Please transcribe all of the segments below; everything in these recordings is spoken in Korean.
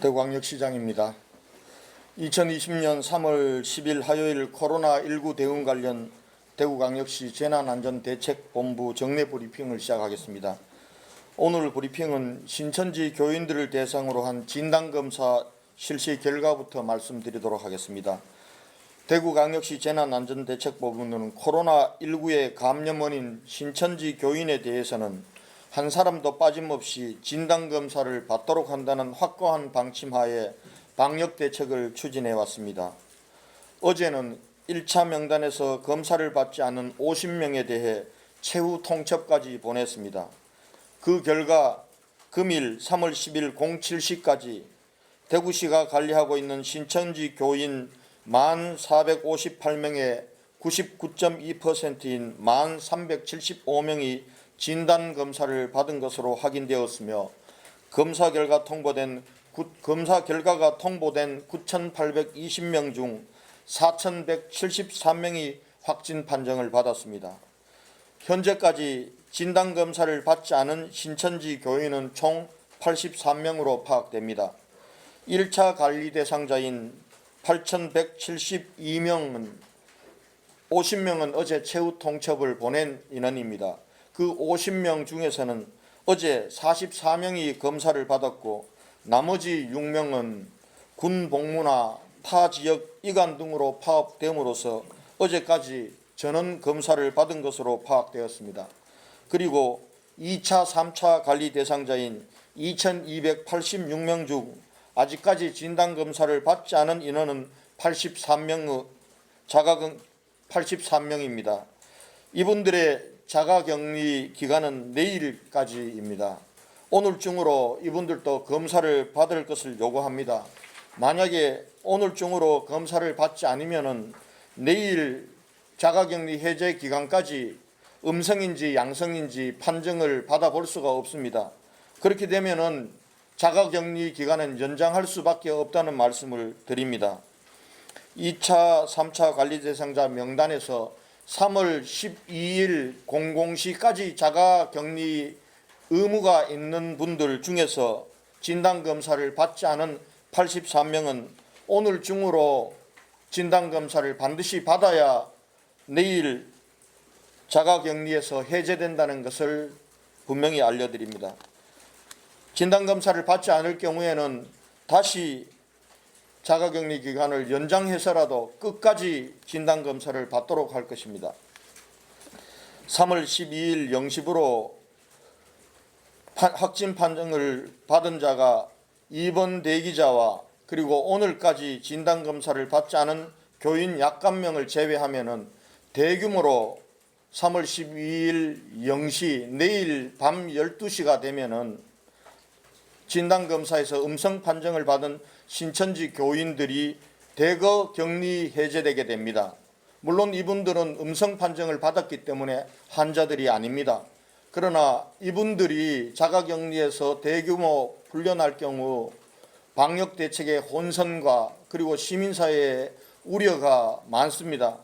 대구광역시장입니다. 2020년 3월 10일 화요일 코로나19 대응 관련 대구광역시 재난안전대책본부 정례 브리핑을 시작하겠습니다. 오늘 브리핑은 신천지 교인들을 대상으로 한 진단검사 실시 결과부터 말씀드리도록 하겠습니다. 대구광역시 재난안전대책본부는 코로나19의 감염 원인 신천지 교인에 대해서는 한 사람도 빠짐없이 진단검사를 받도록 한다는 확고한 방침하에 방역대책을 추진해 왔습니다. 어제는 1차 명단에서 검사를 받지 않은 50명에 대해 최후 통첩까지 보냈습니다. 그 결과 금일 3월 10일 07시까지 대구시가 관리하고 있는 신천지 교인 1458명의 99.2%인 1375명이 진단검사를 받은 것으로 확인되었으며 검사 결과가 통보된 9,820명 중 4,173명이 확진 판정을 받았습니다. 현재까지 진단검사를 받지 않은 신천지 교인은 총 83명으로 파악됩니다. 1차 관리 대상자인 8,172명은 50명은 어제 최후 통첩을 보낸 인원입니다. 그 50명 중에서는 어제 44명이 검사를 받았고 나머지 6명은 군 복무나 타 지역 이관 등으로 파악됨으로써 어제까지 전원 검사를 받은 것으로 파악되었습니다. 그리고 2차, 3차 관리 대상자인 2,286명 중 아직까지 진단검사를 받지 않은 인원은 83명입니다. 이분들의 자가격리 기간은 내일까지입니다. 오늘 중으로 이분들도 검사를 받을 것을 요구합니다. 만약에 오늘 중으로 검사를 받지 않으면 내일 자가격리 해제 기간까지 음성인지 양성인지 판정을 받아볼 수가 없습니다. 그렇게 되면 자가격리 기간은 연장할 수밖에 없다는 말씀을 드립니다. 2차, 3차 관리 대상자 명단에서 3월 12일 00시까지 자가격리 의무가 있는 분들 중에서 진단검사를 받지 않은 83명은 오늘 중으로 진단검사를 반드시 받아야 내일 자가격리에서 해제된다는 것을 분명히 알려드립니다. 진단검사를 받지 않을 경우에는 다시 자가격리 기간을 연장해서라도 끝까지 진단검사를 받도록 할 것입니다. 3월 12일 0시부로 확진 판정을 받은 자가 입원 대기자와 그리고 오늘까지 진단검사를 받지 않은 교인 약간 명을 제외하면 대규모로 3월 12일 0시 내일 밤 12시가 되면 진단검사에서 음성 판정을 받은 신천지 교인들이 대거 격리 해제되게 됩니다. 물론 이분들은 음성 판정을 받았기 때문에 환자들이 아닙니다. 그러나 이분들이 자가격리에서 대규모 풀려날 경우 방역대책의 혼선과 그리고 시민사회의 우려가 많습니다.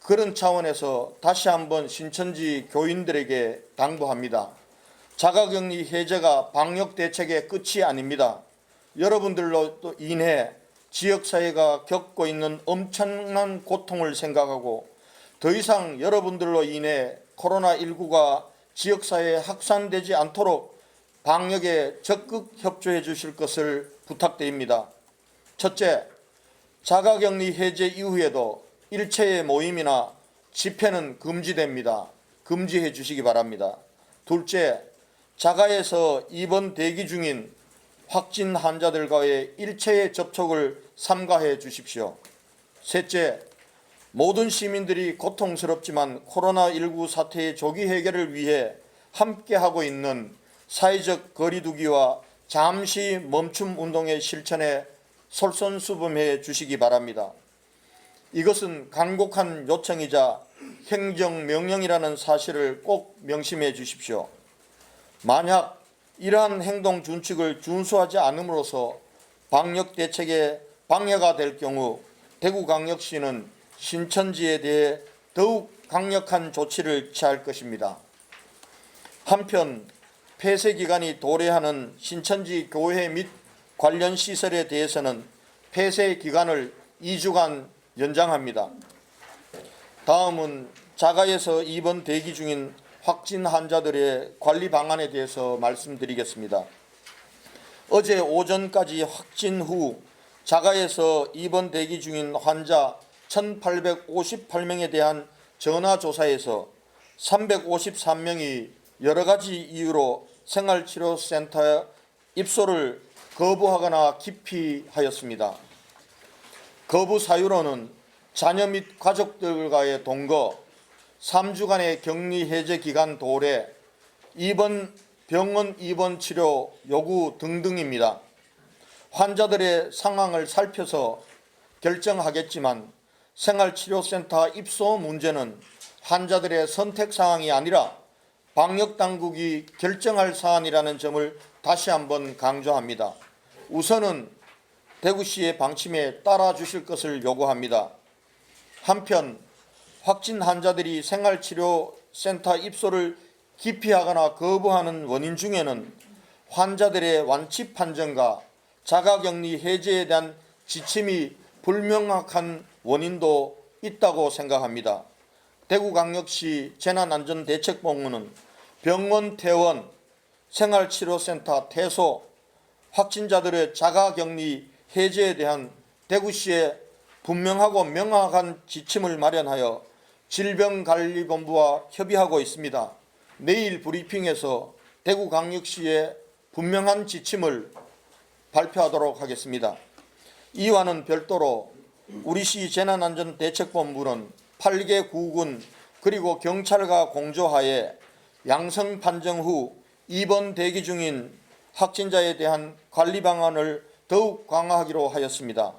그런 차원에서 다시 한번 신천지 교인들에게 당부합니다. 자가격리 해제가 방역대책의 끝이 아닙니다. 여러분들로 인해 지역사회가 겪고 있는 엄청난 고통을 생각하고 더 이상 여러분들로 인해 코로나19가 지역사회에 확산되지 않도록 방역에 적극 협조해 주실 것을 부탁드립니다. 첫째, 자가격리 해제 이후에도 일체의 모임이나 집회는 금지됩니다. 금지해 주시기 바랍니다. 둘째, 자가에서 입원 대기 중인 확진 환자들과의 일체의 접촉을 삼가해 주십시오. 셋째, 모든 시민들이 고통스럽지만 코로나19 사태의 조기 해결을 위해 함께하고 있는 사회적 거리두기와 잠시 멈춤 운동의 실천에 솔선수범해 주시기 바랍니다. 이것은 간곡한 요청이자 행정명령이라는 사실을 꼭 명심해 주십시오. 만약 이러한 행동 준칙을 준수하지 않음으로써 방역대책에 방해가 될 경우 대구광역시는 신천지에 대해 더욱 강력한 조치를 취할 것입니다. 한편 폐쇄기간이 도래하는 신천지 교회 및 관련 시설에 대해서는 폐쇄 기간을 2주간 연장합니다. 다음은 자가에서 입원 대기 중인 확진 환자들의 관리 방안에 대해서 말씀드리겠습니다. 어제 오전까지 확진 후 자가에서 입원 대기 중인 환자 1,858명에 대한 전화조사에서 353명이 여러 가지 이유로 생활치료센터에 입소를 거부하거나 기피하였습니다. 거부 사유로는 자녀 및 가족들과의 동거, 3주간의 격리 해제 기간 도래, 병원 입원 치료 요구 등등입니다. 환자들의 상황을 살펴서 결정하겠지만 생활치료센터 입소 문제는 환자들의 선택 사항이 아니라 방역당국이 결정할 사안이라는 점을 다시 한번 강조합니다. 우선은 대구시의 방침에 따라 주실 것을 요구합니다. 한편 확진 환자들이 생활치료센터 입소를 기피하거나 거부하는 원인 중에는 환자들의 완치 판정과 자가격리 해제에 대한 지침이 불명확한 원인도 있다고 생각합니다. 대구광역시 재난안전대책본부는 병원 퇴원, 생활치료센터 퇴소, 확진자들의 자가격리 해제에 대한 대구시의 분명하고 명확한 지침을 마련하여 질병관리본부와 협의하고 있습니다. 내일 브리핑에서 대구광역시의 분명한 지침을 발표하도록 하겠습니다. 이와는 별도로 우리시 재난안전대책본부는 8개 구군 그리고 경찰과 공조하에 양성 판정 후 입원 대기 중인 확진자에 대한 관리 방안을 더욱 강화하기로 하였습니다.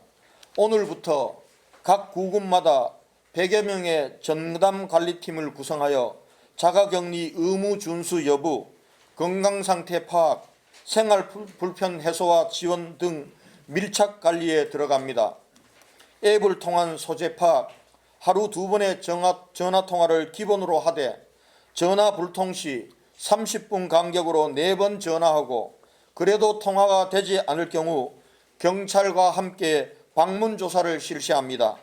오늘부터 각 구군마다 100여 명의 전담관리팀을 구성하여 자가격리 의무 준수 여부, 건강상태 파악, 생활 불편 해소와 지원 등 밀착 관리에 들어갑니다. 앱을 통한 소재 파악, 하루 2번의 전화 통화를 기본으로 하되 전화 불통 시 30분 간격으로 4번 전화하고 그래도 통화가 되지 않을 경우 경찰과 함께 방문 조사를 실시합니다.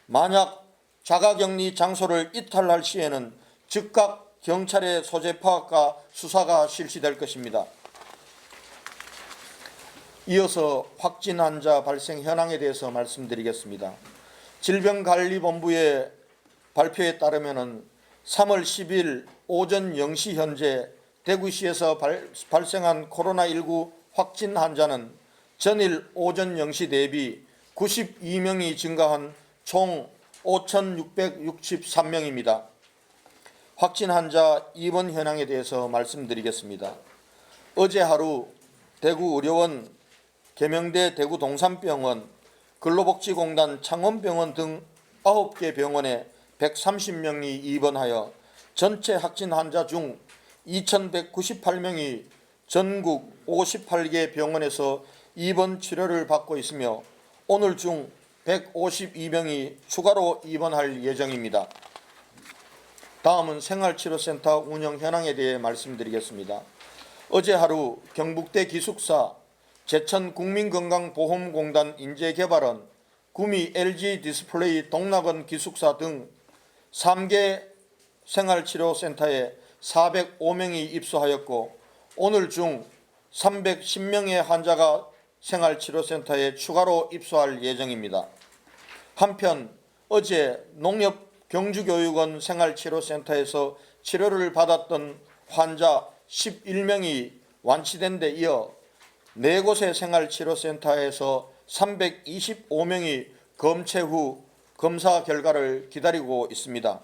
만약 자가격리 장소를 이탈할 시에는 즉각 경찰의 소재 파악과 수사가 실시될 것입니다. 이어서 확진 환자 발생 현황에 대해서 말씀드리겠습니다. 질병관리본부의 발표에 따르면 3월 10일 오전 0시 현재 대구시에서 발생한 코로나19 확진 환자는 전일 오전 0시 대비 92명이 증가한 총 5,663명입니다. 확진 환자 입원 현황에 대해서 말씀드리겠습니다. 어제 하루 대구의료원, 계명대 대구동산병원, 근로복지공단 창원병원 등 9개 병원에 130명이 입원하여 전체 확진 환자 중 2,198명이 전국 58개 병원에서 입원 치료를 받고 있으며 오늘 중 152명이 추가로 입원할 예정입니다. 다음은 생활치료센터 운영 현황에 대해 말씀드리겠습니다. 어제 하루 경북대 기숙사, 제천국민건강보험공단 인재개발원, 구미 LG디스플레이 동락원 기숙사 등 3개 생활치료센터에 405명이 입소하였고 오늘 중 310명의 환자가 생활치료센터에 추가로 입소할 예정입니다. 한편 어제 농협경주교육원 생활치료센터에서 치료를 받았던 환자 11명이 완치된 데 이어 4곳의 생활치료센터에서 325명이 검체 후 검사 결과를 기다리고 있습니다.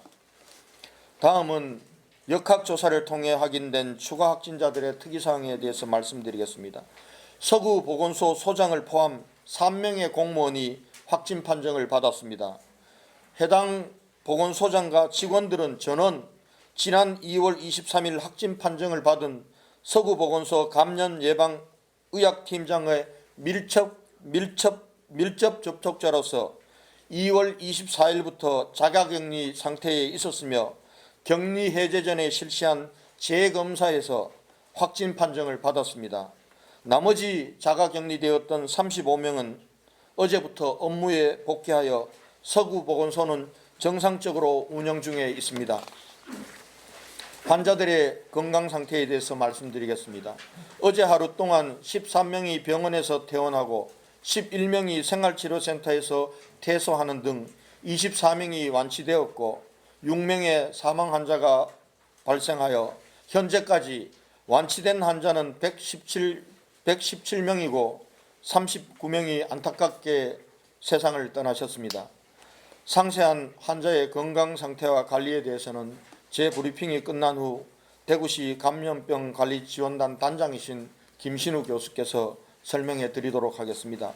다음은 역학조사를 통해 확인된 추가 확진자들의 특이사항에 대해서 말씀드리겠습니다. 서구보건소 소장을 포함 3명의 공무원이 확진 판정을 받았습니다. 해당 보건소장과 직원들은 전원 지난 2월 23일 확진 판정을 받은 서구보건소 감염예방의학팀장의 밀접 접촉자로서 2월 24일부터 자가격리 상태에 있었으며 격리 해제 전에 실시한 재검사에서 확진 판정을 받았습니다. 나머지 자가격리되었던 35명은 어제부터 업무에 복귀하여 서구보건소는 정상적으로 운영 중에 있습니다. 환자들의 건강 상태에 대해서 말씀드리겠습니다. 어제 하루 동안 13명이 병원에서 퇴원하고 11명이 생활치료센터에서 퇴소하는 등 24명이 완치되었고 6명의 사망 환자가 발생하여 현재까지 완치된 환자는 117명이고 39명이 안타깝게 세상을 떠나셨습니다. 상세한 환자의 건강 상태와 관리에 대해서는 재브리핑이 끝난 후 대구시 감염병관리지원단 단장이신 김신우 교수께서 설명해 드리도록 하겠습니다.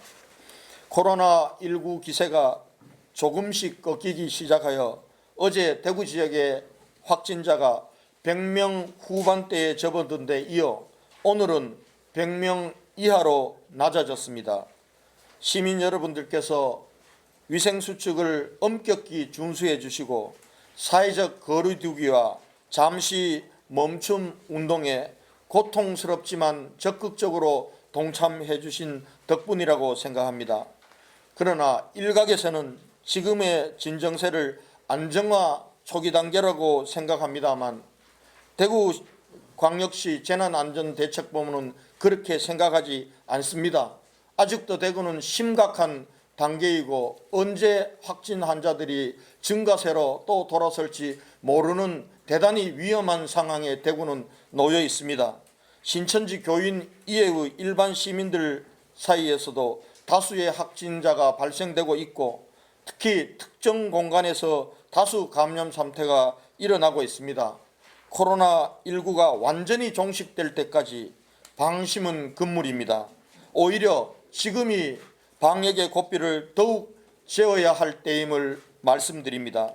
코로나19 기세가 조금씩 꺾이기 시작하여 어제 대구 지역의 확진자가 100명 후반대에 접어든 데 이어 오늘은 100명 이하로 낮아졌습니다. 시민 여러분들께서 위생수칙을 엄격히 준수해 주시고 사회적 거리두기와 잠시 멈춤 운동에 고통스럽지만 적극적으로 동참해 주신 덕분이라고 생각합니다. 그러나 일각에서는 지금의 진정세를 안정화 초기 단계라고 생각합니다만 대구광역시 재난안전대책본부는 그렇게 생각하지 않습니다. 아직도 대구는 심각한 단계이고 언제 확진 환자들이 증가세로 또 돌아설지 모르는 대단히 위험한 상황에 대구는 놓여 있습니다. 신천지 교인 이외의 일반 시민들 사이에서도 다수의 확진자가 발생되고 있고 특히 특정 공간에서 다수 감염 사태가 일어나고 있습니다. 코로나19가 완전히 종식될 때까지 방심은 금물입니다. 오히려 지금이 방역의 고삐를 더욱 재어야 할 때임을 말씀드립니다.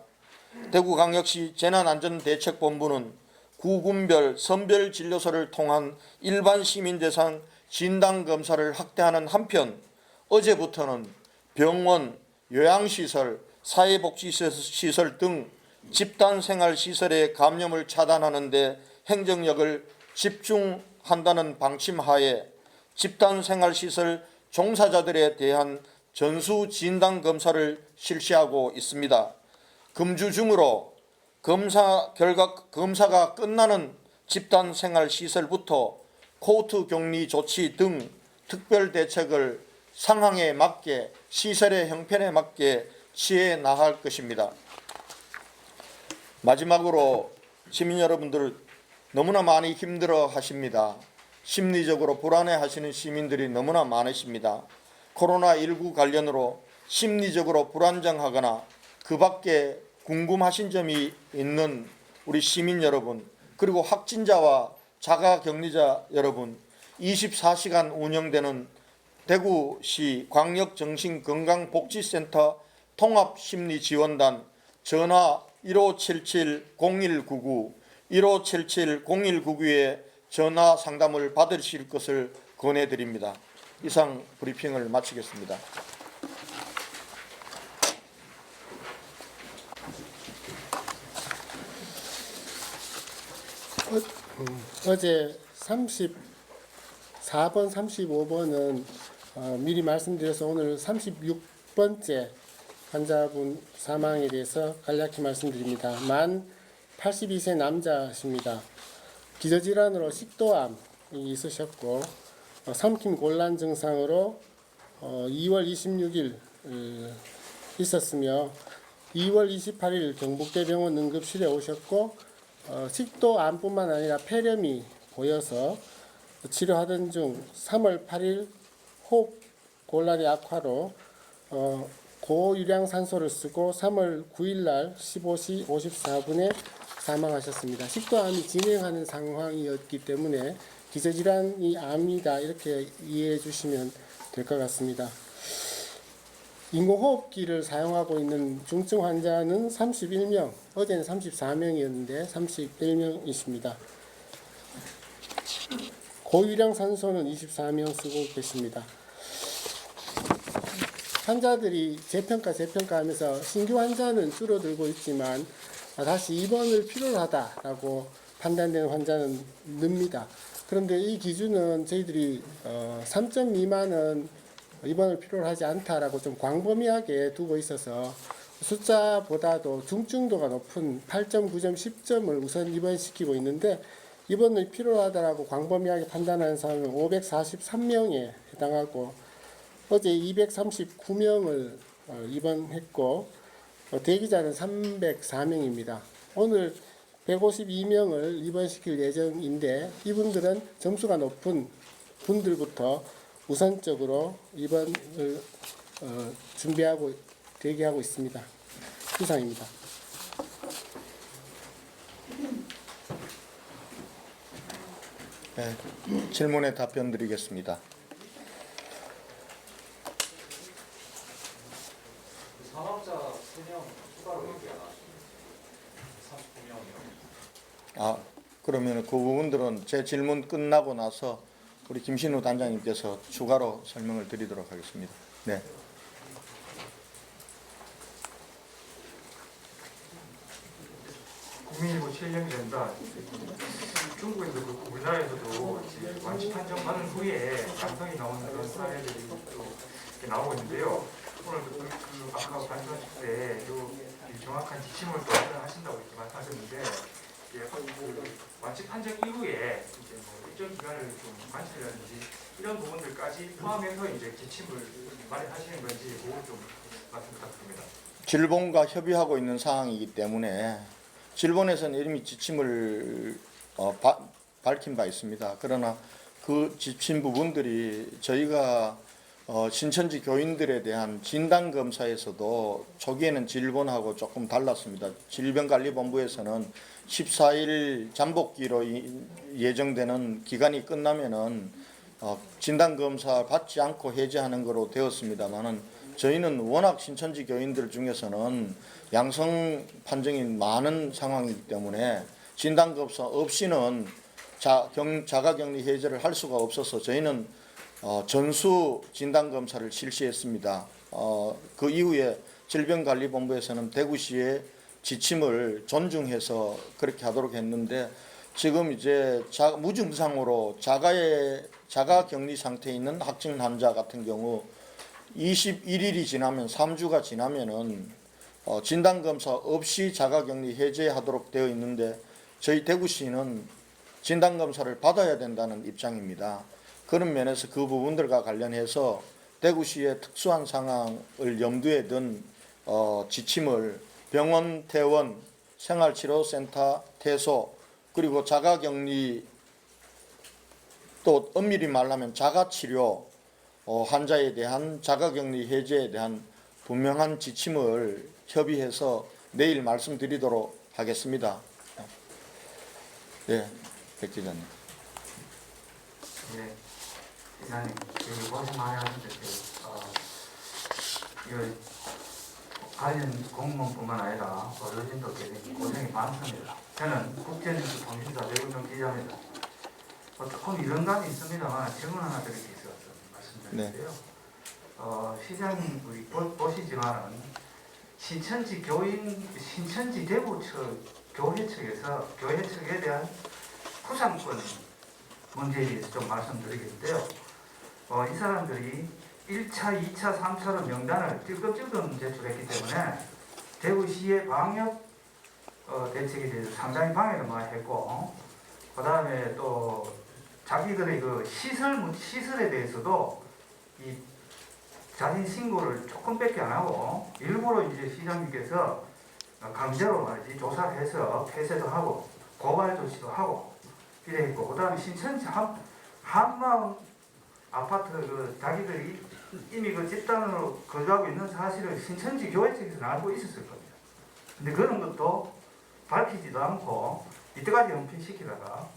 대구광역시 재난안전대책본부는 구군별 선별진료소를 통한 일반 시민 대상 진단검사를 확대하는 한편 어제부터는 병원, 요양시설, 사회복지시설 등 집단생활시설의 감염을 차단하는 데 행정력을 집중한다는 방침하에 집단생활시설 종사자들에 대한 전수진단검사를 실시하고 있습니다. 금주 중으로 검사가 끝나는 집단생활시설부터 코호트 격리 조치 등 특별대책을 상황에 맞게 시설의 형편에 맞게 취해 나갈 것입니다. 마지막으로 시민 여러분들 너무나 많이 힘들어 하십니다. 심리적으로 불안해 하시는 시민들이 너무나 많으십니다. 코로나19 관련으로 심리적으로 불안정하거나 그 밖에 궁금하신 점이 있는 우리 시민 여러분, 그리고 확진자와 자가격리자 여러분, 24시간 운영되는 대구시 광역정신건강복지센터 통합심리지원단 전화 1577-0199, 1577-0199에 전화 상담을 받으실 것을 권해드립니다. 이상 브리핑을 마치겠습니다. 어제 34번, 35번은 미리 말씀드려서 오늘 36번째 환자분 사망에 대해서 간략히 말씀드립니다. 만 82세 남자십니다. 기저질환으로 식도암이 있으셨고 삼킴 곤란 증상으로 2월 26일 있었으며 2월 28일 경북대병원 응급실에 오셨고 식도암뿐만 아니라 폐렴이 보여서 치료하던 중 3월 8일 호흡 곤란의 악화로 고유량 산소를 쓰고 3월 9일 날 15시 54분에 사망하셨습니다. 식도암이 진행하는 상황이었기 때문에 기저질환이 암이다 이렇게 이해해 주시면 될 것 같습니다. 인공호흡기를 사용하고 있는 중증 환자는 31명, 어제는 34명이었는데 31명이십니다. 고유량 산소는 24명 쓰고 계십니다. 환자들이 재평가하면서 신규 환자는 줄어들고 있지만 다시 입원을 필요로 하다라고 판단되는 환자는 늡니다. 그런데 이 기준은 저희들이 3점 미만은 입원을 필요로 하지 않다라고 좀 광범위하게 두고 있어서 숫자보다도 중증도가 높은 8점, 9점, 10점을 우선 입원시키고 있는데 입원이 필요하다라고 광범위하게 판단하는 사람은 543명에 해당하고 어제 239명을 입원했고 대기자는 304명입니다. 오늘 152명을 입원시킬 예정인데 이분들은 점수가 높은 분들부터 우선적으로 입원을 준비하고 대기하고 있습니다. 이상입니다. 네, 질문에 답변 드리겠습니다. 사망자 3명 추가로 얘기가 나왔습니다. 39명이요. 아, 그러면 그 부분들은 제 질문 끝나고 나서 우리 김신우 단장님께서 추가로 설명을 드리도록 하겠습니다. 네. 국민일보 최영재입니다. 중국에도 그렇고 우리나라에서도 완치 판정 받은 후에 양성이 나오는 그런 사례들이 또 이렇게 나오고 있는데요. 오늘 아까 말씀하실 때 정확한 지침을 또 하신다고 이렇게 말씀하셨는데 완치 판정 이후에 이제 뭐 일정 기간을 좀 관찰이라든지 이런 부분들까지 포함해서 이제 지침을 마련하시는 건지 그걸 좀 말씀 부탁드립니다. 질본과 협의하고 있는 상황이기 때문에 질본에서는 이미 지침을 밝힌 바 있습니다. 그러나 그 지침 부분들이 저희가 신천지 교인들에 대한 진단검사에서도 초기에는 질본하고 조금 달랐습니다. 질병관리본부에서는 14일 잠복기로 예정되는 기간이 끝나면은 진단검사 받지 않고 해제하는 거로 되었습니다만은 저희는 워낙 신천지 교인들 중에서는 양성 판정이 많은 상황이기 때문에 진단검사 없이는 자가격리 해제를 할 수가 없어서 저희는 전수 진단검사를 실시했습니다. 그 이후에 질병관리본부에서는 대구시의 지침을 존중해서 그렇게 하도록 했는데 지금 이제 무증상으로 자가격리 상태에 있는 확진 환자 같은 경우 21일이 지나면 3주가 지나면은 진단검사 없이 자가격리 해제하도록 되어 있는데 저희 대구시는 진단검사를 받아야 된다는 입장입니다. 그런 면에서 그 부분들과 관련해서 대구시의 특수한 상황을 염두에 둔 지침을 병원, 퇴원, 생활치료센터, 퇴소 그리고 자가격리 또 엄밀히 말하면 자가치료 환자에 대한 자가격리 해제에 대한 분명한 지침을 협의해서 내일 말씀드리도록 하겠습니다. 네, 백 기자님. 네, 기자님, 고생 많이 하셨는데 관련 공무원뿐만 아니라 의료진도 고생이 많습니다. 저는 국제뉴스 통신사 배우정 기자입니다. 조금 이런 감이 있습니다만 질문 하나 드릴 게 있어서 말씀드릴게요. 시장님 우리 보시지만 신천지 대구 교회 측에 대한 구상권 문제에 대해서 좀 말씀드리겠는데요. 이 사람들이 1차, 2차, 3차로 명단을 찔끔찔끔 제출했기 때문에 대구시의 방역 대책에 대해서 상당히 방해를 많이 했고, 그 다음에 또 자기들의 그 시설에 대해서도 이 자신 신고를 조금밖에 안 하고 일부러 이제 시장님께서 강제로 말이지 조사를 해서 폐쇄도 하고 고발 조치도 하고 이래 했고, 그 다음에 신천지 한마음 아파트 그 자기들이 이미 그 집단으로 거주하고 있는 사실을 신천지 교회 측에서는 알고 있었을 겁니다. 근데 그런 것도 밝히지도 않고 이때까지 연필시키다가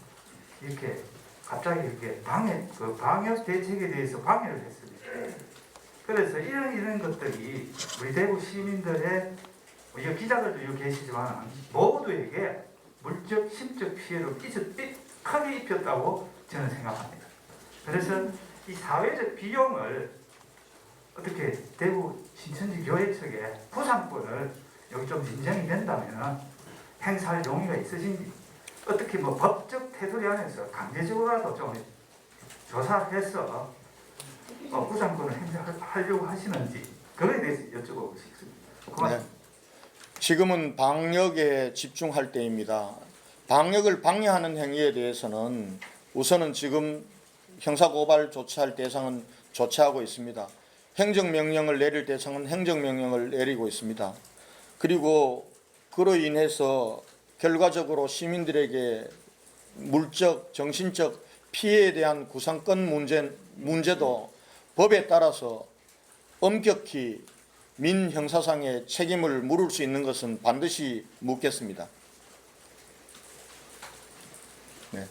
이렇게 갑자기 이렇게 방역 대책에 대해서 방해를 했습니다. 그래서 이런 것들이 우리 대구 시민들의 기자들도 여기 계시지만 모두에게 물적, 심적 피해를 크게 입혔다고 저는 생각합니다. 그래서 이 사회적 비용을 어떻게 대구 신천지 교회 측에 부상권을 여기 좀 인정이 된다면 행사할 용의가 있으신지, 어떻게 뭐 법적 테두리 안에서 강제적으로라도 좀 조사해서 구상권을 행사하려고 하시는지 그거에 대해서 여쭤보고 싶습니다. 네. 지금은 방역에 집중할 때입니다. 방역을 방해하는 행위에 대해서는 우선은 지금 형사고발 조치할 대상은 조치하고 있습니다. 행정명령을 내릴 대상은 행정명령을 내리고 있습니다. 그리고 그로 인해서 결과적으로 시민들에게 물적, 정신적 피해에 대한 구상권 문제도 법에 따라서 엄격히 민형사상의 책임을 물을 수 있는 것은 반드시 묻겠습니다. 네.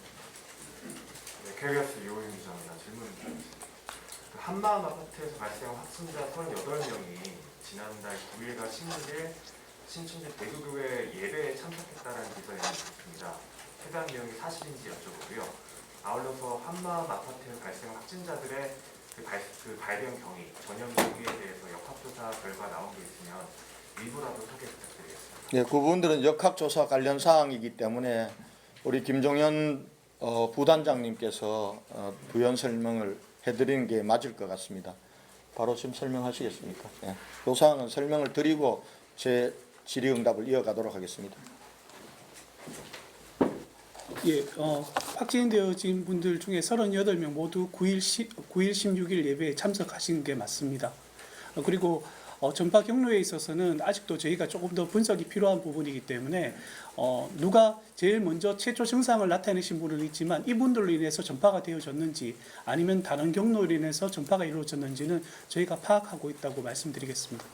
KBS 이호윤 기자입니다. 질문 드리겠습니다. 한마음 아파트에서 발생한 확진자 38명이 지난달 9일과 16일 신춘지 대구교회 예배에 참석했다는 기사에 있습니다. 해당 내용이 사실인지 여쭤보고요. 아울러서 한마음 아파트에서 발생한 확진자들의 그 발병 경위, 전염 경위에 대해서 역학조사 결과 나온 게 있으면 일부라도 소개 부탁드리겠습니다. 네, 그 부분들은 역학조사 관련 사항이기 때문에 우리 김종현 부단장님께서 부연 설명을 해드리는 게 맞을 것 같습니다. 바로 지금 설명하시겠습니까? 네. 그 사항은 설명을 드리고 제 질의응답을 이어가도록 하겠습니다. 예, 확진되어진 분들 중에 38명 모두 9일 16일 예배에 참석하신 게 맞습니다. 그리고 전파 경로에 있어서는 아직도 저희가 조금 더 분석이 필요한 부분이기 때문에 누가 제일 먼저 최초 증상을 나타내신 분은 있지만 이분들로 인해서 전파가 되어졌는지 아니면 다른 경로로 인해서 전파가 이루어졌는지는 저희가 파악하고 있다고 말씀드리겠습니다.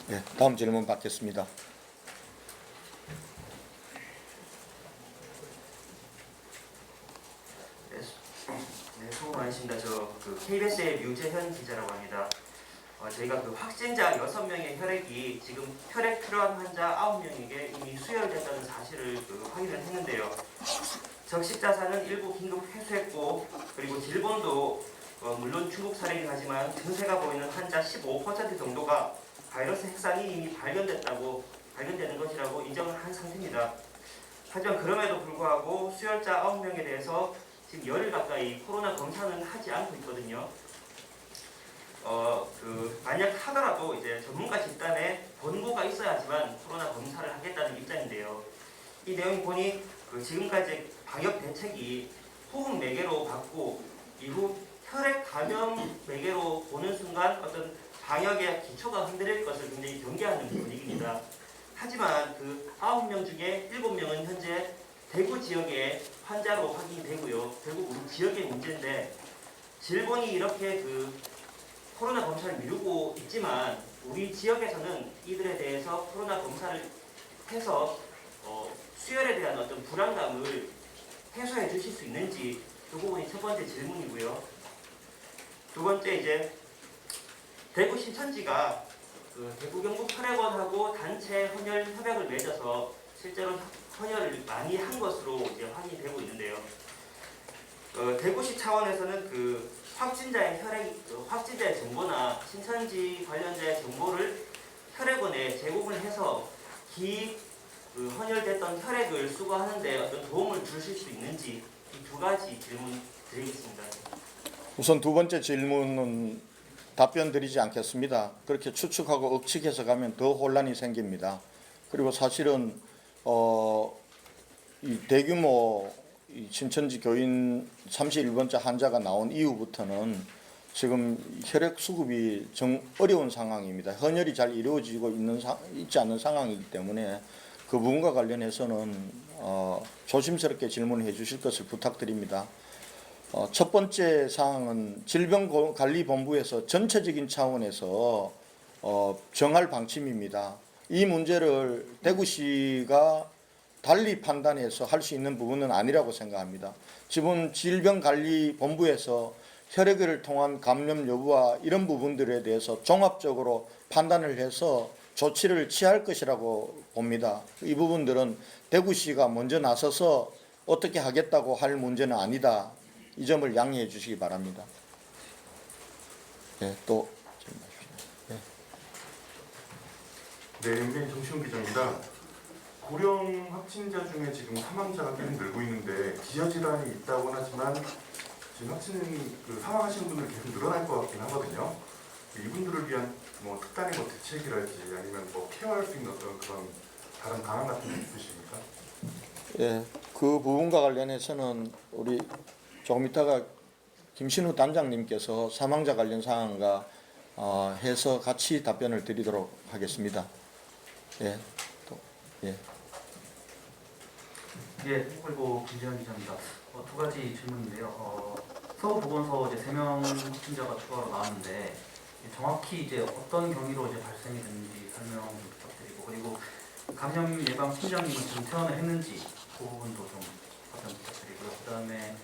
네, 다음 질문 받겠습니다. 네, 수고 많으십니다. 그 KBS의 류재현 기자라고 합니다. 저희가 그 확진자 6명의 혈액이 지금 혈액 필요한 환자 9명에게 이미 수혈됐다는 사실을 확인을 했는데요. 적십자사는 일부 긴급 회수했고 그리고 질본도 물론 중국 사례이긴 하지만 증세가 보이는 환자 15% 정도가 바이러스 핵산이 이미 발견되는 것이라고 인정을 한 상태입니다. 하지만 그럼에도 불구하고 수혈자 9명에 대해서 지금 열흘 가까이 코로나 검사는 하지 않고 있거든요. 만약 하더라도 이제 전문가 집단에 권고가 있어야지만 코로나 검사를 하겠다는 입장인데요. 이 내용 보니 지금까지 방역 대책이 호흡 매개로 받고 이후 혈액 감염 매개로 보는 순간 어떤 방역의 기초가 흔들릴 것을 굉장히 경계하는 분위기입니다. 하지만 그 9명 중에 7명은 현재 대구 지역의 환자로 확인이 되고요. 결국 우리 지역의 문제인데 질본이 이렇게 코로나 검사를 미루고 있지만 우리 지역에서는 이들에 대해서 코로나 검사를 해서 수혈에 대한 어떤 불안감을 해소해 주실 수 있는지 그 부분이 첫 번째 질문이고요. 두 번째 이제 대구 신천지가 대구 경북 혈액원하고 단체 헌혈 협약을 맺어서 실제로 헌혈을 많이 한 것으로 이제 확인이 되고 있는데요. 대구시 차원에서는 확진자의 확진자의 정보나 신천지 관련자의 정보를 혈액원에 제공을 해서 헌혈됐던 혈액을 수거하는데 어떤 도움을 주실 수 있는지 이 두 가지 질문 드리겠습니다. 우선 두 번째 질문은 답변 드리지 않겠습니다. 그렇게 추측하고 억측해서 가면 더 혼란이 생깁니다. 그리고 사실은 이 대규모 신천지 교인 31번째 환자가 나온 이후부터는 지금 혈액 수급이 어려운 상황입니다. 헌혈이 잘 이루어지고 있지 않는 상황이기 때문에 그 부분과 관련해서는 조심스럽게 질문해 주실 것을 부탁드립니다. 첫 번째 사항은 질병관리본부에서 전체적인 차원에서 정할 방침입니다. 이 문제를 대구시가 달리 판단해서 할 수 있는 부분은 아니라고 생각합니다. 지금 질병관리본부에서 혈액을 통한 감염 여부와 이런 부분들에 대해서 종합적으로 판단을 해서 조치를 취할 것이라고 봅니다. 이 부분들은 대구시가 먼저 나서서 어떻게 하겠다고 할 문제는 아니다. 이 점을 양해해 주시기 바랍니다. 네, 또 네, 윤빈 정치훈 기자입니다. 고령 확진자 중에 지금 사망자가 계속 늘고 있는데 기저질환이 있다고는 하지만 지금 사망하시는 분들이 계속 늘어날 것 같긴 하거든요. 이분들을 위한 뭐 특단의 뭐 대책이랄지 아니면 뭐 케어할 수 있는 어떤 그런 다른 방안 같은 게 있으십니까? 예, 그 부분과 관련해서는 우리 조금 이따가 김신우 단장님께서 사망자 관련 사항과 해서 같이 답변을 드리도록 하겠습니다. 예, 또, 예. 예, 그리고 김재현 기자입니다. 두 가지 질문인데요. 서울보건소 이제 3명 확진자가 추가로 나왔는데 정확히 이제 어떤 경위로 이제 발생이 됐는지 설명 좀 부탁드리고, 그리고 감염 예방 팀장님은 지금 퇴원을 했는지 그 부분도 좀 답변 부탁드리고요. 그다음에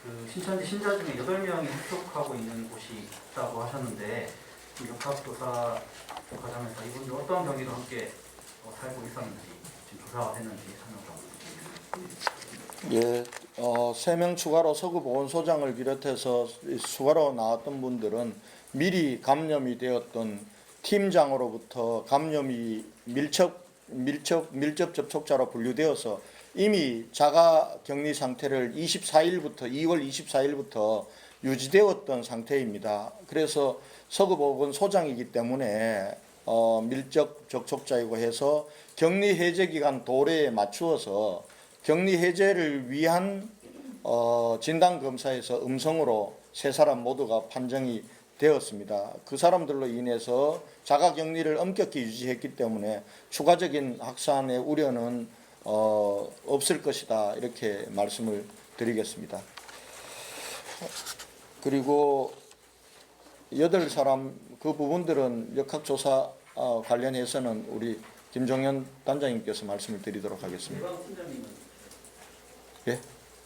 그 신천지 신자 중에 8명이 합숙하고 있는 곳이 있다고 하셨는데 역학조사 과정에서 이분들 어떤 경위로 함께 살고 있었는지 지금 조사가 됐는지 설명 좀 부탁드립니다. 예, 3명 추가로 서구보건소장을 비롯해서 추가로 나왔던 분들은 미리 감염이 되었던 팀장으로부터 감염이 밀접 접촉자로 분류되어서 이미 자가 격리 상태를 2월 24일부터 유지되었던 상태입니다. 그래서 서구보건소장이기 때문에 밀접 접촉자이고 해서 격리 해제 기간 도래에 맞추어서 격리 해제를 위한 진단 검사에서 음성으로 3사람 모두가 판정이 되었습니다. 그 사람들로 인해서 자가 격리를 엄격히 유지했기 때문에 추가적인 확산의 우려는 없을 것이다, 이렇게 말씀을 드리겠습니다. 그리고 8사람 그 부분들은 역학조사 관련해서는 우리 김종현 단장님께서 말씀을 드리도록 하겠습니다. 예방 팀장님은 예?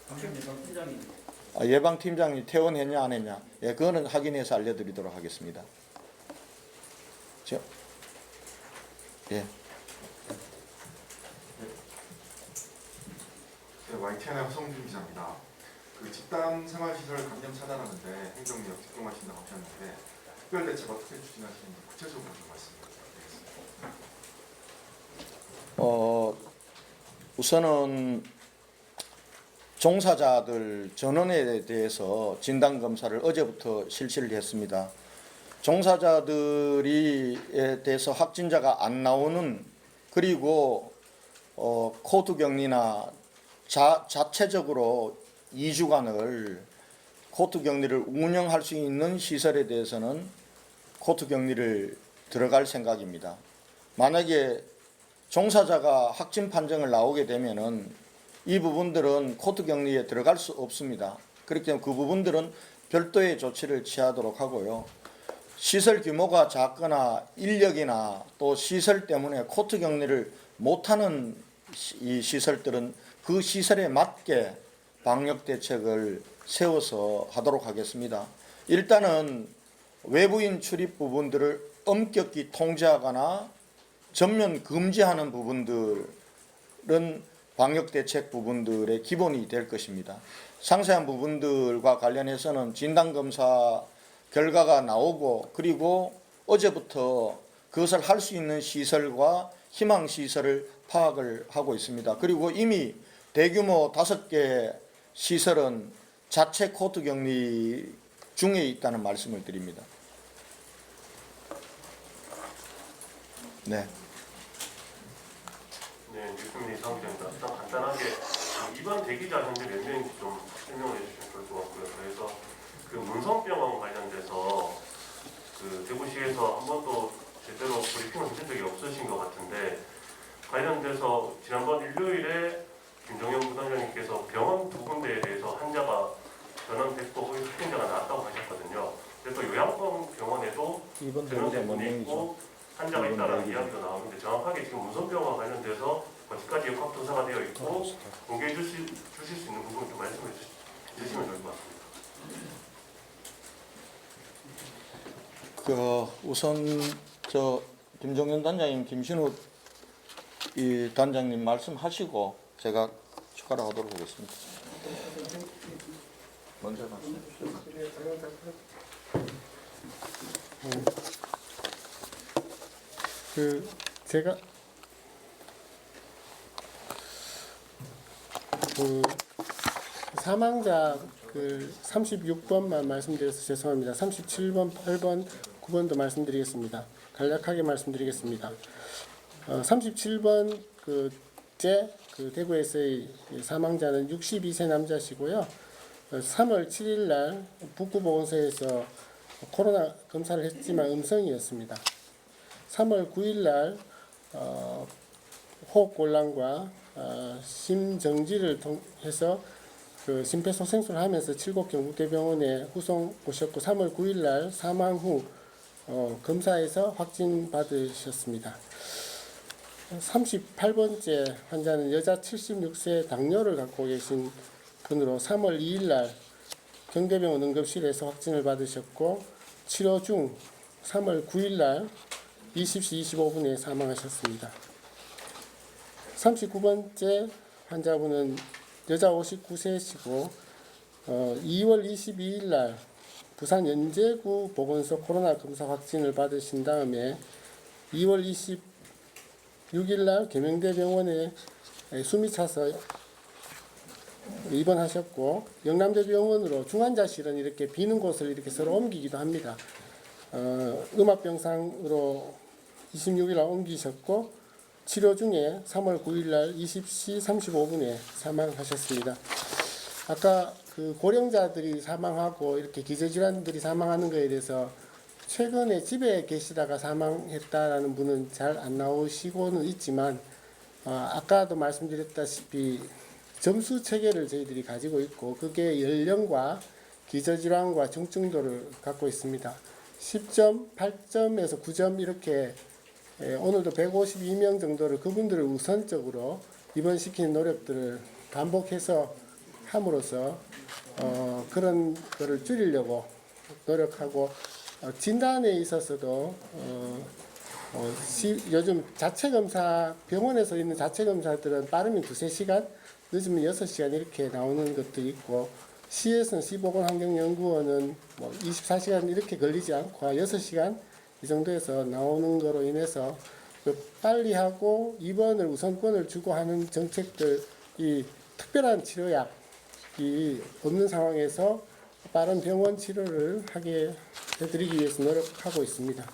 감염 예방 팀장님 예방팀장이 퇴원했냐 안 했냐, 예, 그거는 확인해서 알려드리도록 하겠습니다. 예. 네, YTN의 허성준 기자입니다. 그 집단 생활시설 감염 차단하는데 행정력 집중하신다고 하셨는데 특별 대책 어떻게 추진하시는지 구체적으로 좀 말씀 부탁드리겠습니다. 우선은 종사자들 전원에 대해서 진단검사를 어제부터 실시를 했습니다. 종사자들에 대해서 확진자가 안 나오는, 그리고 코드 격리나 자체적으로 2주간을 코트 격리를 운영할 수 있는 시설에 대해서는 코트 격리를 들어갈 생각입니다. 만약에 종사자가 확진 판정을 나오게 되면은 이 부분들은 코트 격리에 들어갈 수 없습니다. 그렇기 때문에 그 부분들은 별도의 조치를 취하도록 하고요. 시설 규모가 작거나 인력이나 또 시설 때문에 코트 격리를 못하는 이 시설들은 그 시설에 맞게 방역 대책을 세워서 하도록 하겠습니다. 일단은 외부인 출입 부분들을 엄격히 통제하거나 전면 금지하는 부분들은 방역 대책 부분들의 기본이 될 것입니다. 상세한 부분들과 관련해서는 진단검사 결과가 나오고, 그리고 어제부터 그것을 할 수 있는 시설과 희망시설을 파악을 하고 있습니다. 그리고 이미 대규모 5개 시설은 자체 코트 격리 중에 있다는 말씀을 드립니다. 네. 네, 뉴스미니 사무장입니다. 일단 간단하게 이번 대기자 현재 몇 명인지 좀 설명을 해주시면 좋을 것 같고요. 그래서 그 문성병원 관련돼서 그 대구시에서 한 번도 제대로 브리핑을 해준 적이 없으신 것 같은데, 관련돼서 지난번 일요일에 김종현 부단장님께서 병원 2군데에 대해서 환자가 전원됐고 거기 확진자가 나왔다고 하셨거든요. 그래서 요양권 병원에도 이번 전원된 대구가 분이 있고 환자가 있다는 이야기가 나오는데, 정확하게 지금 문성병원 관련돼서 어디까지 역학조사가 되어 있고 공개해 주실 수 있는 부분 좀 말씀해 주시면 좋을 것 같습니다. 우선 김종현 단장님, 김신우 이 단장님 말씀하시고 제가 추가로 하도록 하겠습니다. 먼저 말씀해 주시죠. 제가 그 사망자 그 36번만 말씀드려서 죄송합니다. 37번, 8번, 9번도 말씀드리겠습니다. 간략하게 말씀드리겠습니다. 37번 그 대구에서의 사망자는 62세 남자시고요. 3월 7일 날 북구보건소에서 코로나 검사를 했지만 음성이었습니다. 3월 9일 날 호흡곤란과 심정지를 통해서 그 심폐소생술을 하면서 칠곡 경북대병원에 후송 오셨고 3월 9일 날 사망 후 검사에서 확진 받으셨습니다. 38번째 환자는 여자 76세 당뇨를 갖고 계신 분으로 3월 2일 날 경대병원 응급실에서 확진을 받으셨고 치료 중 3월 9일 날 20시 25분에 사망하셨습니다. 39번째 환자분은 여자 59세시고 2월 22일 날 부산 연제구 보건소 코로나 검사 확진을 받으신 다음에 2월 26일 날 계명대병원에 숨이 차서 입원하셨고 영남대병원으로 중환자실은 이렇게 비는 곳을 이렇게 서로 옮기기도 합니다. 음압병상으로 26일 날 옮기셨고 치료 중에 3월 9일 날 20시 35분에 사망하셨습니다. 아까 그 고령자들이 사망하고 이렇게 기저질환들이 사망하는 것에 대해서 최근에 집에 계시다가 사망했다라는 분은 잘 안 나오시고는 있지만 아까도 말씀드렸다시피 점수 체계를 저희들이 가지고 있고 그게 연령과 기저질환과 중증도를 갖고 있습니다. 10점, 8점에서 9점 이렇게 오늘도 152명 정도를 그분들을 우선적으로 입원시키는 노력들을 반복해서 함으로써 그런 거를 줄이려고 노력하고 진단에 있어서도 요즘 자체검사 병원에서 있는 자체검사들은 빠르면 2-3시간 늦으면 6시간 이렇게 나오는 것도 있고 시에서는 시보건환경연구원은 24시간 이렇게 걸리지 않고 6시간 이 정도에서 나오는 거로 인해서 빨리 하고 입원을 우선권을 주고 하는 정책들이 특별한 치료약이 없는 상황에서 빠른 병원 치료를 하게 해드리기 위해서 노력하고 있습니다.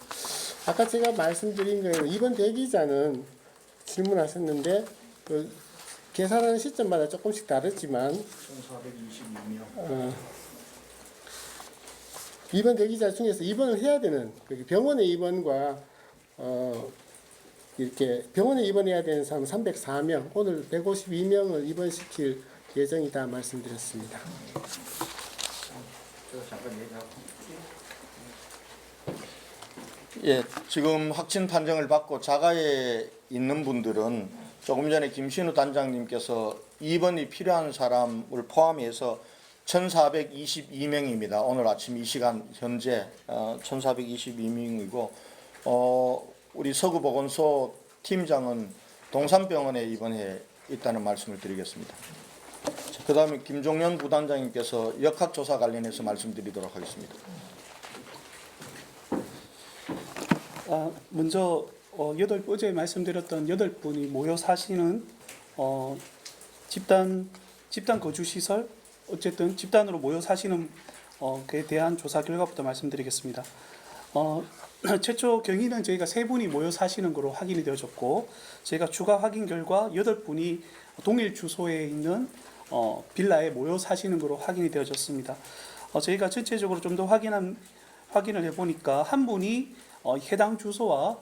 아까 제가 말씀드린 거에는 입원 대기자는 질문하셨는데 계산하는 시점마다 조금씩 다르지만 1,422명 입원 대기자 중에서 입원을 해야 되는 병원의 입원과 이렇게 병원에 입원해야 되는 사람 304명 오늘 152명을 입원시킬 예정이다 말씀드렸습니다. 예, 지금 확진 판정을 받고 자가에 있는 분들은 조금 전에 김신우 단장님께서 입원이 필요한 사람을 포함해서 1,422명입니다. 오늘 아침 이 시간 현재 1,422명이고 우리 서구보건소 팀장은 동산병원에 입원해 있다는 말씀을 드리겠습니다. 그 다음에 김종현 부단장님께서 역학조사 관련해서 말씀드리도록 하겠습니다. 먼저 어제 말씀드렸던 8분이 모여 사시는 집단 거주시설 어쨌든 집단으로 모여 사시는 그에 대한 조사 결과부터 말씀드리겠습니다. 최초 경위는 저희가 3분이 모여 사시는 것으로 확인이 되어졌고 저희가 추가 확인 결과 8분이 동일 주소에 있는 빌라에 모여 사시는 것으로 확인이 되어졌습니다. 저희가 전체적으로 좀 더 확인을 해보니까 한 분이 해당 주소와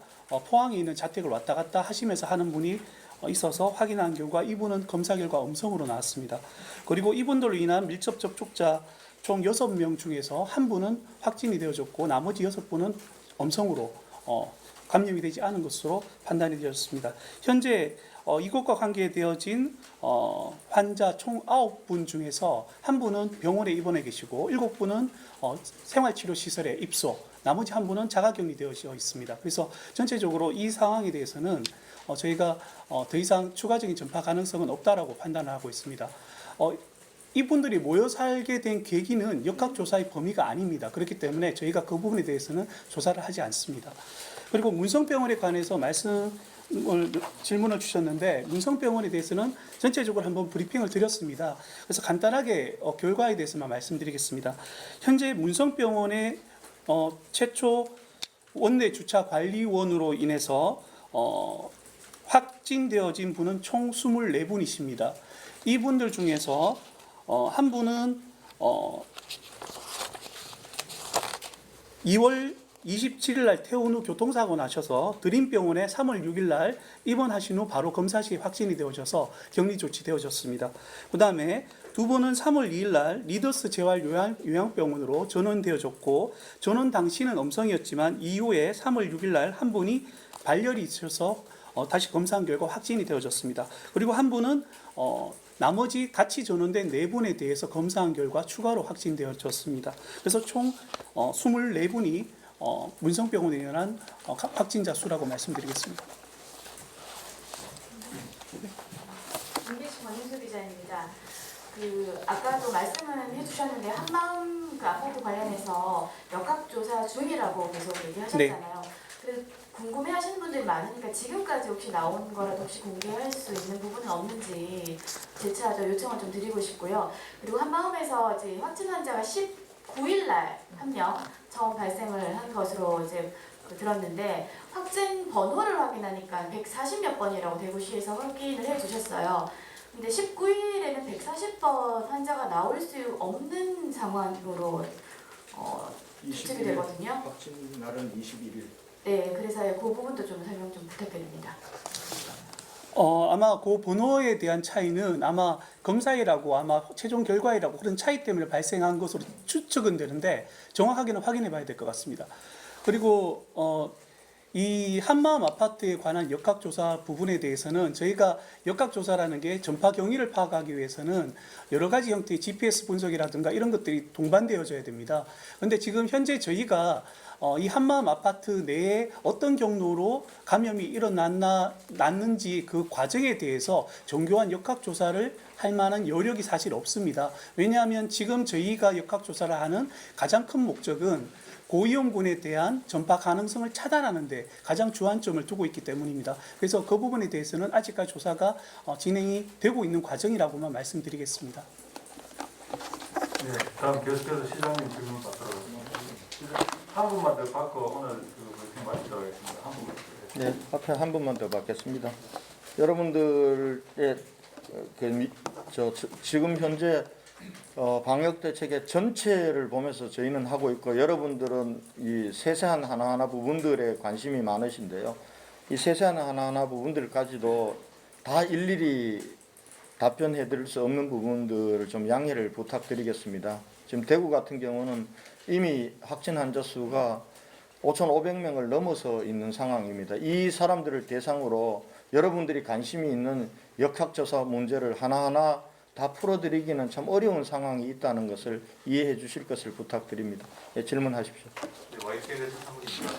포항에 있는 자택을 왔다 갔다 하시면서 하는 분이 있어서 확인한 결과 이분은 검사 결과 음성으로 나왔습니다. 그리고 이분들로 인한 밀접 접촉자 총 6명 중에서 한 분은 확진이 되어졌고 나머지 6분은 음성으로 감염이 되지 않은 것으로 판단이 되었습니다. 현재 이것과 관계되어진 환자 총 9분 중에서 한 분은 병원에 입원해 계시고 7분은 생활치료시설에 입소, 나머지 한 분은 자가격리되어 있습니다. 그래서 전체적으로 이 상황에 대해서는 저희가 더 이상 추가적인 전파 가능성은 없다라고 판단을 하고 있습니다. 이분들이 모여 살게 된 계기는 역학조사의 범위가 아닙니다. 그렇기 때문에 저희가 그 부분에 대해서는 조사를 하지 않습니다. 그리고 문성병원에 관해서 질문을 주셨는데 문성병원에 대해서는 전체적으로 한번 브리핑을 드렸습니다. 그래서 간단하게 결과에 대해서만 말씀드리겠습니다. 현재 문성병원의 최초 원내 주차 관리원으로 인해서 확진되어진 분은 총 24분이십니다. 이분들 중에서 한 분은 2월 27일 날 퇴원 후 교통사고 나셔서 드림병원에 3월 6일 날 입원하신 후 바로 검사 시 확진이 되어져서 격리 조치되어졌습니다. 그 다음에 두 분은 3월 2일 날 리더스 재활 요양병원으로 전원되어졌고 전원 당시는 음성이었지만 이후에 3월 6일 날 한 분이 발열이 있어서 다시 검사한 결과 확진이 되어졌습니다. 그리고 한 분은 나머지 같이 전원된 4분에 대해서 검사한 결과 추가로 확진되어졌습니다. 그래서 총 24분이 문성병원에 의한 확진자 수라고 말씀드리겠습니다. 김비시 권인수 기자입니다. 아까도 말씀은 해주셨는데 한마음 아파트 관련해서 역학조사 중이라고 계속 얘기하셨잖아요. 그래서 궁금해하시는 분들이 많으니까 지금까지 혹시 나온 거라도 혹시 공개할 수 있는 부분은 없는지 재차 요청을 좀 드리고 싶고요. 그리고 한마음에서 이제 확진 환자가 19일 날 한 명 처음 발생을 한 것으로 이제 들었는데 확진 번호를 확인하니까 140몇 번이라고 대구시에서 확인을 해주셨어요. 근데 19일에는 140번 환자가 나올 수 없는 상황으로 추측이 되거든요. 확진 날은 21일. 네, 그래서 그 부분도 좀 설명 좀 부탁드립니다. 아마 그 번호에 대한 차이는 아마 검사이라고 아마 최종 결과이라고 그런 차이 때문에 발생한 것으로 추측은 되는데 정확하게는 확인해 봐야 될 것 같습니다. 그리고 이 한마음 아파트에 관한 역학조사 부분에 대해서는 저희가 역학조사라는 게 전파 경위를 파악하기 위해서는 여러 가지 형태의 GPS 분석이라든가 이런 것들이 동반되어져야 됩니다. 그런데 지금 현재 저희가 이 한마음 아파트 내에 어떤 경로로 감염이 일어났는지 그 과정에 대해서 정교한 역학조사를 할 만한 여력이 사실 없습니다. 왜냐하면 지금 저희가 역학조사를 하는 가장 큰 목적은 고위험군에 대한 전파 가능성을 차단하는 데 가장 주안점을 두고 있기 때문입니다. 그래서 그 부분에 대해서는 아직까지 조사가 진행이 되고 있는 과정이라고만 말씀드리겠습니다. 네, 다음 계속해서 시장님 질문 받도록 하겠습니다. 한 분만 더 받고 오늘 브리핑 마치도록 하겠습니다. 한 분만. 네, 앞에 한 분만 더 받겠습니다. 여러분들의 지금 현재 방역 대책의 전체를 보면서 저희는 하고 있고 여러분들은 이 세세한 하나하나 부분들에 관심이 많으신데요. 이 세세한 하나하나 부분들까지도 다 일일이 답변해 드릴 수 없는 부분들을 좀 양해를 부탁드리겠습니다. 지금 대구 같은 경우는 이미 확진 환자 수가 5,500명을 넘어서 있는 상황입니다. 이 사람들을 대상으로 여러분들이 관심이 있는 역학조사 문제를 하나하나 다 풀어드리기는 참 어려운 상황이 있다는 것을 이해해 주실 것을 부탁드립니다. 네, 질문하십시오. 네, YTN에서 사무입니다.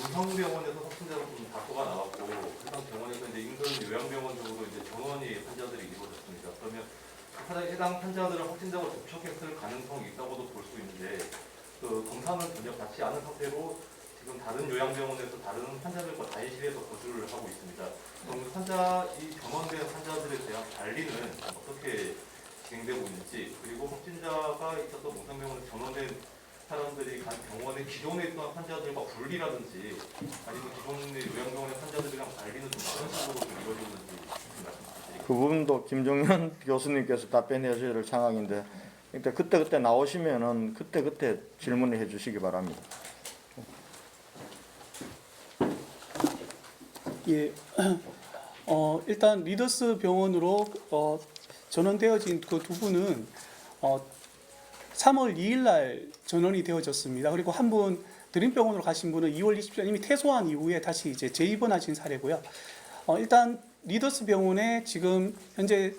문성병원에서 확진자가 좀 다소가 나왔고 해당 병원에서 이제 인근 요양병원 쪽으로 이제 전원이 환자들이 이루어졌습니다. 그러면 해당 환자들은 확진자가 접촉했을 가능성이 있다고도 볼 수 있는데 검사는 전혀 받지 않은 상태로 지금 다른 요양병원에서 다른 환자들과 다인실에서 거주를 하고 있습니다. 그럼 이 전원된 환자들에 대한 관리는 어떻게 진행되고 있는지, 그리고 확진자가 있어서 문성병원에 전원된 사람들이 간 병원에 기존에 있던 환자들과 분리라든지 아니면 기존의 요양병원의 환자들이랑 관리는 좀 어떤 식으로 좀 이루어지고 있는지 말씀드립니다. 그 부분도 김종현 교수님께서 답변해 주셔야 될 상황인데 그때 나오시면은 그때 질문을 해 주시기 바랍니다. 예, 일단 리더스 병원으로 전원되어진 그 두 분은 3월 2일 날 전원이 되어졌습니다. 그리고 한 분 드림병원으로 가신 분은 2월 27일 이미 퇴소한 이후에 다시 이제 재입원하신 사례고요. 일단 리더스 병원에 지금 현재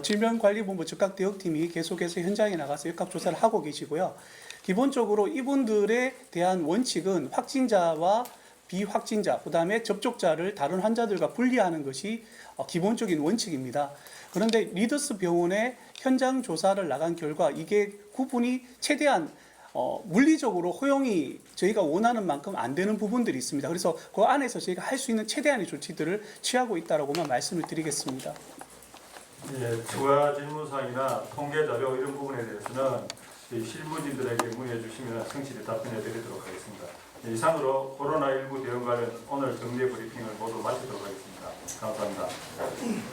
질병관리본부 즉각대응팀이 계속해서 현장에 나가서 역학조사를 하고 계시고요. 기본적으로 이분들에 대한 원칙은 확진자와 비확진자, 그 다음에 접촉자를 다른 환자들과 분리하는 것이 기본적인 원칙입니다. 그런데 리더스 병원에 현장 조사를 나간 결과 이게 구분이 최대한 물리적으로 허용이 저희가 원하는 만큼 안 되는 부분들이 있습니다. 그래서 그 안에서 저희가 할 수 있는 최대한의 조치들을 취하고 있다라고만 말씀을 드리겠습니다. 예, 추가 질문사항이나 통계 자료 이런 부분에 대해서는 저희 실무진들에게 문의해 주시면 성실히 답변해 드리도록 하겠습니다. 이상으로 코로나19 대응 관련 오늘 정례 브리핑을 모두 마치도록 하겠습니다. 감사합니다.